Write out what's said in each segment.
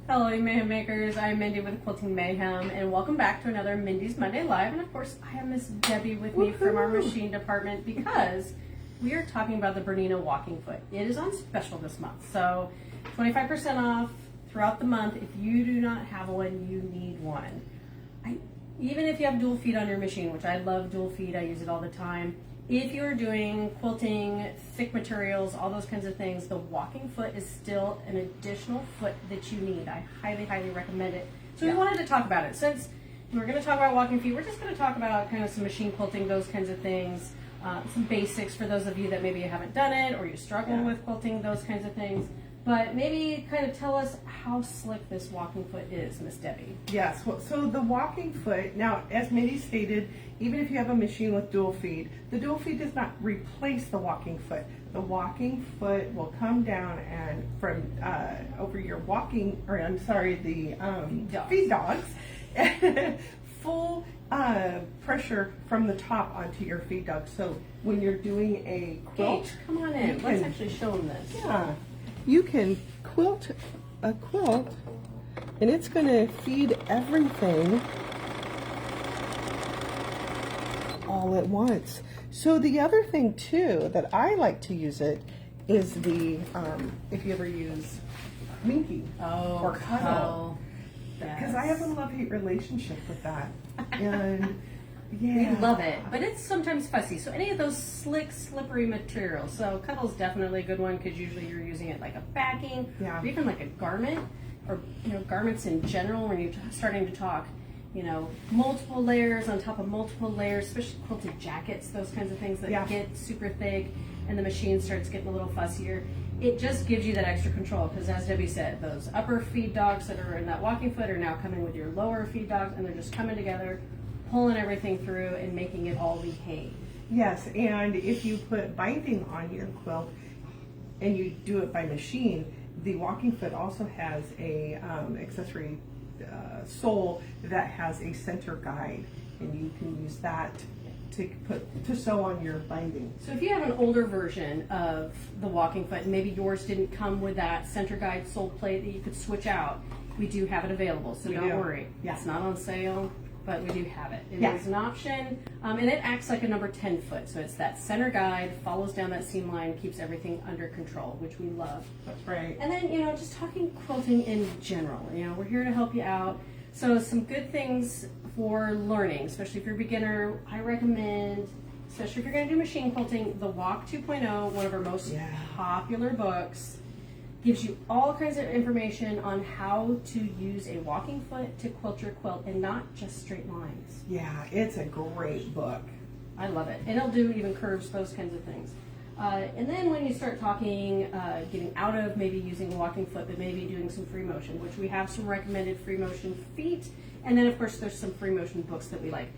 Hello, you Mayhem Makers. I'm Mindy with Quilting Mayhem, and welcome back to another Mindy's Monday Live. And of course, I have Miss Debbie with me from our machine department because we are talking about the Bernina walking foot. It is on special this month, so 25% off throughout the month. If you do not have one, you need one. Even if you have dual feet on your machine, which I love dual feet, I use it all the time. If you're doing quilting, thick materials, all those kinds of things, the walking foot is still an additional foot that you need. I highly, highly recommend it. So we wanted to talk about it. Since we're going to talk about walking feet, we're just going to talk about kind of some machine quilting, those kinds of things, some basics for those of you that maybe haven't done it or you struggle with quilting, those kinds of things. But maybe kind of tell us how slick this walking foot is, Miss Debbie. Yes, so the walking foot, now as Mindy stated, even if you have a machine with dual feed, the dual feed does not replace the walking foot. The walking foot will come down and from over your walking, or I'm sorry, the feed dogs, full pressure from the top onto your feed dog. So when you're doing a quilt, Gage, come on in. Let's actually show them this. Yeah. You can quilt a quilt and it's going to feed everything all at once. So the other thing too that I like to use it is the, if you ever use Minky or Cuddle. Because I have a love-hate relationship with that. And we love it, but it's sometimes fussy. So any of those slick, slippery materials. So Cuddle's definitely a good one because usually you're using it like a backing, or even like a garment, or garments in general. When you're starting to talk, multiple layers on top of multiple layers, especially quilted jackets, those kinds of things that get super thick, and the machine starts getting a little fussier. It just gives you that extra control because, as Debbie said, those upper feed dogs that are in that walking foot are now coming with your lower feed dogs, and they're just coming together, pulling everything through and making it all behave. Yes, and if you put binding on your quilt and you do it by machine, the walking foot also has a accessory sole that has a center guide, and you can use that to sew on your binding. So if you have an older version of the walking foot and maybe yours didn't come with that center guide sole plate that you could switch out, we do have it available, so don't worry. It's not on sale, but we do have it. It is an option, and it acts like a number 10 foot. So it's that center guide, follows down that seam line, keeps everything under control, which we love. That's right. And then, just talking quilting in general, we're here to help you out. So some good things for learning, especially if you're a beginner, I recommend, especially if you're going to do machine quilting, the Walk 2.0, one of our most popular books. Gives you all kinds of information on how to use a walking foot to quilt your quilt and not just straight lines. Yeah, it's a great book. I love it. And it'll do even curves, those kinds of things. And then when you start talking, getting out of maybe using a walking foot, but maybe doing some free motion, which we have some recommended free motion feet. And then of course there's some free motion books that we like.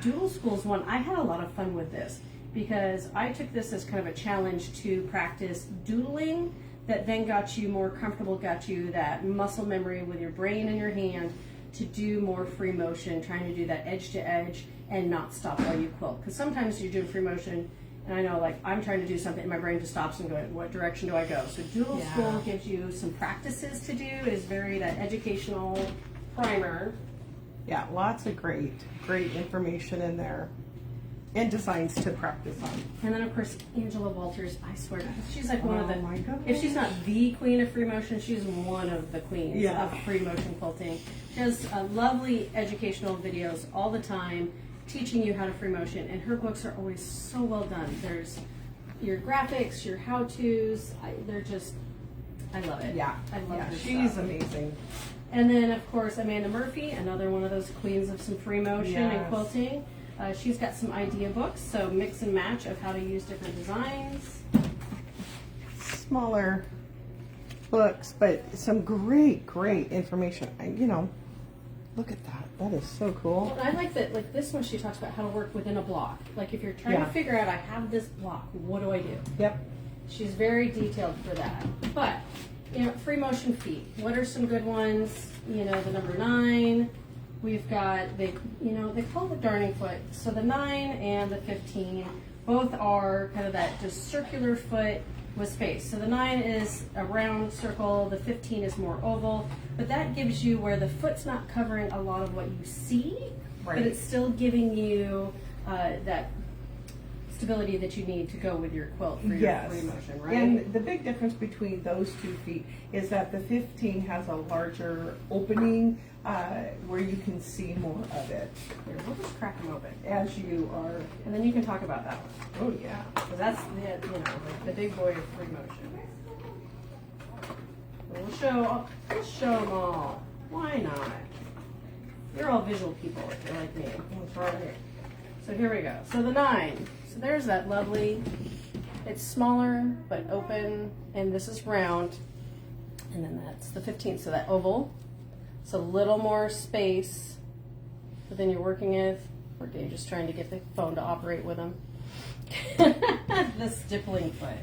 Doodle School's one, I had a lot of fun with this because I took this as kind of a challenge to practice doodling that then got you more comfortable, got you that muscle memory with your brain and your hand to do more free motion, trying to do that edge to edge and not stop while you quilt. Because sometimes you're doing free motion and I know like I'm trying to do something and my brain just stops and going, what direction do I go? So Doodle School gives you some practices to do. It is very that educational primer. Yeah, lots of great information in there. And designs to practice on. And then of course Angela Walters, I swear, she's like one of the, my goodness. if she's not the queen of free motion, she's one of the queens of free motion quilting. She has lovely educational videos all the time teaching you how to free motion, and her books are always so well done. There's your graphics, your how-tos, they're just, I love it. Yeah, I love her she's stuff. amazing. And then of course Amanda Murphy, another one of those queens of some free motion and quilting. She's got some idea books, so mix and match of how to use different designs. Smaller books, but some great information. Look at that. That is so cool. Well, I like that, like this one she talks about how to work within a block. Like if you're trying to figure out, I have this block, what do I do? Yep. She's very detailed for that. But, free motion feet. What are some good ones? The number 9. We've got, they call it the darning foot. So the 9 and the 15, both are kind of that just circular foot with space. So the 9 is a round circle, the 15 is more oval, but that gives you where the foot's not covering a lot of what you see, Right. but it's still giving you that stability that you need to go with your quilt for your Yes. free motion, right? And the big difference between those 2 feet is that the 15 has a larger opening where you can see more of it Here, we'll just crack them open, as you are. and then you can talk about that one. Oh yeah. Because that's like the big boy of free motion. We'll show them all. Why not? You're all visual people if you're like me. Right here. So here we go. So the 9. So there's that lovely. It's smaller but open, and this is round, and then that's the 15. So that oval. So a little more space, but then you're working with. Or Dave just trying to get the phone to operate with him. The stippling foot.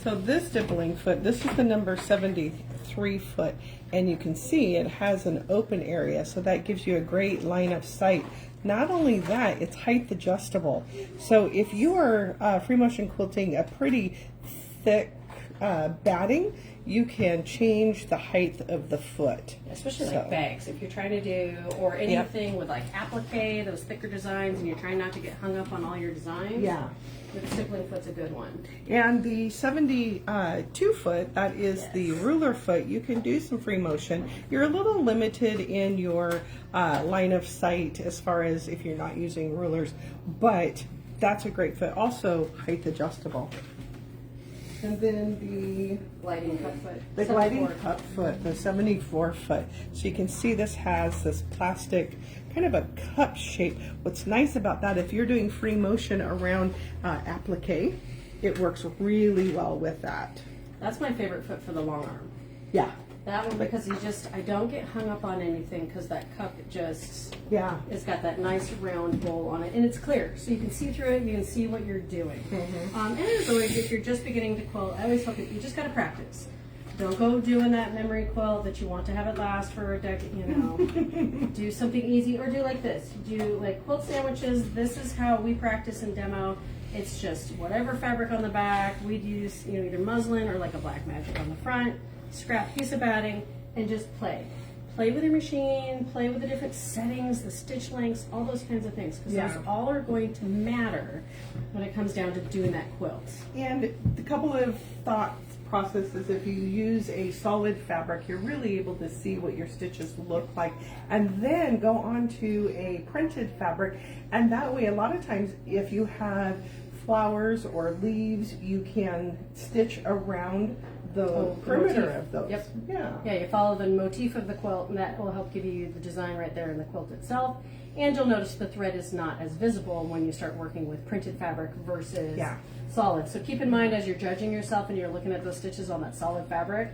So this dippling foot, this is the number 73 foot, and you can see it has an open area, so that gives you a great line of sight. Not only that, it's height adjustable. So if you are free motion quilting a pretty thick batting, you can change the height of the foot. Especially like bags, if you're trying to do, or anything with like applique, those thicker designs, and you're trying not to get hung up on all your designs. Yeah. The stippling foot's a good one. And the 72 foot, that is the ruler foot, you can do some free motion. You're a little limited in your line of sight as far as if you're not using rulers, but that's a great foot. Also height adjustable. And then the Gliding cup foot. The gliding cup foot, the 74 foot. So you can see this has this plastic kind of a cup shape. What's nice about that, if you're doing free motion around applique, it works really well with that. That's my favorite foot for the long arm. Yeah. That one, because I don't get hung up on anything, because that cup just, Yeah. it's got that nice round bowl on it, and it's clear, so you can see through it, you can see what you're doing. And as always, if you're just beginning to quilt, I always tell people, you just gotta practice. Don't go doing that memory quilt that you want to have it last for a decade, do something easy, or do like this. Do like quilt sandwiches. This is how we practice and demo. It's just whatever fabric on the back. We'd use either muslin or like a black magic on the front. Scrap piece of batting and just play. Play with your machine, play with the different settings, the stitch lengths, all those kinds of things, because those all are going to matter when it comes down to doing that quilt. And a couple of thought processes, if you use a solid fabric, you're really able to see what your stitches look like, and then go on to a printed fabric, and that way a lot of times if you have flowers or leaves, you can stitch around the perimeter motif of those. Yep. Yeah. Yeah, you follow the motif of the quilt, and that will help give you the design right there in the quilt itself. And you'll notice the thread is not as visible when you start working with printed fabric versus solid. So keep in mind, as you're judging yourself and you're looking at those stitches on that solid fabric,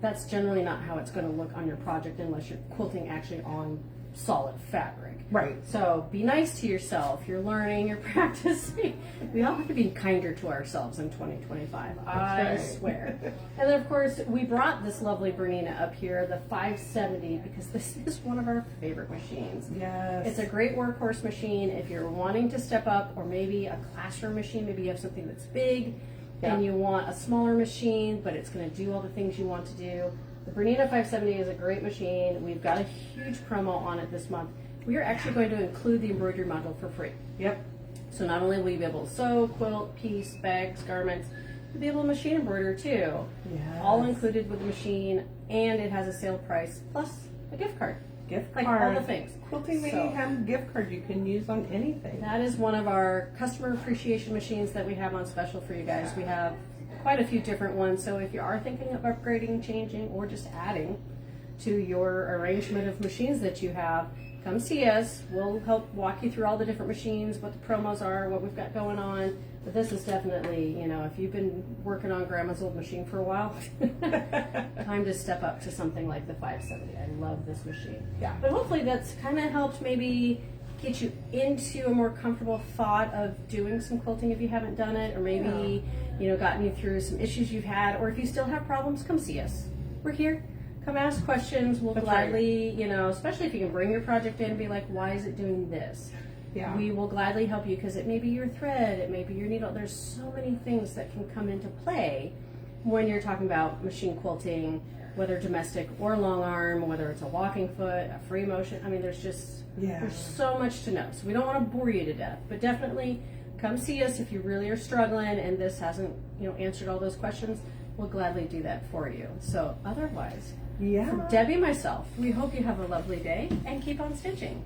that's generally not how it's going to look on your project unless you're quilting actually on solid fabric. Right. So be nice to yourself. You're learning, you're practicing. We all have to be kinder to ourselves in 2025. I swear. And then of course we brought this lovely Bernina up here, the 570, because this is one of our favorite machines. Yes. It's a great workhorse machine if you're wanting to step up, or maybe a classroom machine. Maybe you have something that's big and you want a smaller machine, but it's going to do all the things you want to do. The Bernina 570 is a great machine. We've got a huge promo on it this month. We are actually going to include the embroidery module for free. Yep. So not only will you be able to sew, quilt, piece, bags, garments, you'll be able to machine embroider too. Yes. All included with the machine, and it has a sale price plus a gift card. Gift Like card. all the things. Quilting Mayhem gift card you can use on anything. That is one of our customer appreciation machines that we have on special for you guys. We have quite a few different ones, so if you are thinking of upgrading, changing, or just adding to your arrangement of machines that you have, come see us. We'll help walk you through all the different machines, what the promos are, what we've got going on. But this is definitely, if you've been working on grandma's old machine for a while, time to step up to something like the 570. I love this machine. Yeah. But hopefully that's kind of helped maybe get you into a more comfortable thought of doing some quilting if you haven't done it, or maybe, gotten you through some issues you've had, or if you still have problems, come see us. We're here. Come ask questions. We'll gladly, especially if you can bring your project in and be like, why is it doing this? Yeah. We will gladly help you, because it may be your thread, it may be your needle. There's so many things that can come into play when you're talking about machine quilting, whether domestic or long arm, whether it's a walking foot, a free motion. I mean, there's so much to know. So we don't want to bore you to death, but definitely come see us if you really are struggling and this hasn't, answered all those questions. We'll gladly do that for you. So otherwise, from Debbie and myself, we hope you have a lovely day and keep on stitching.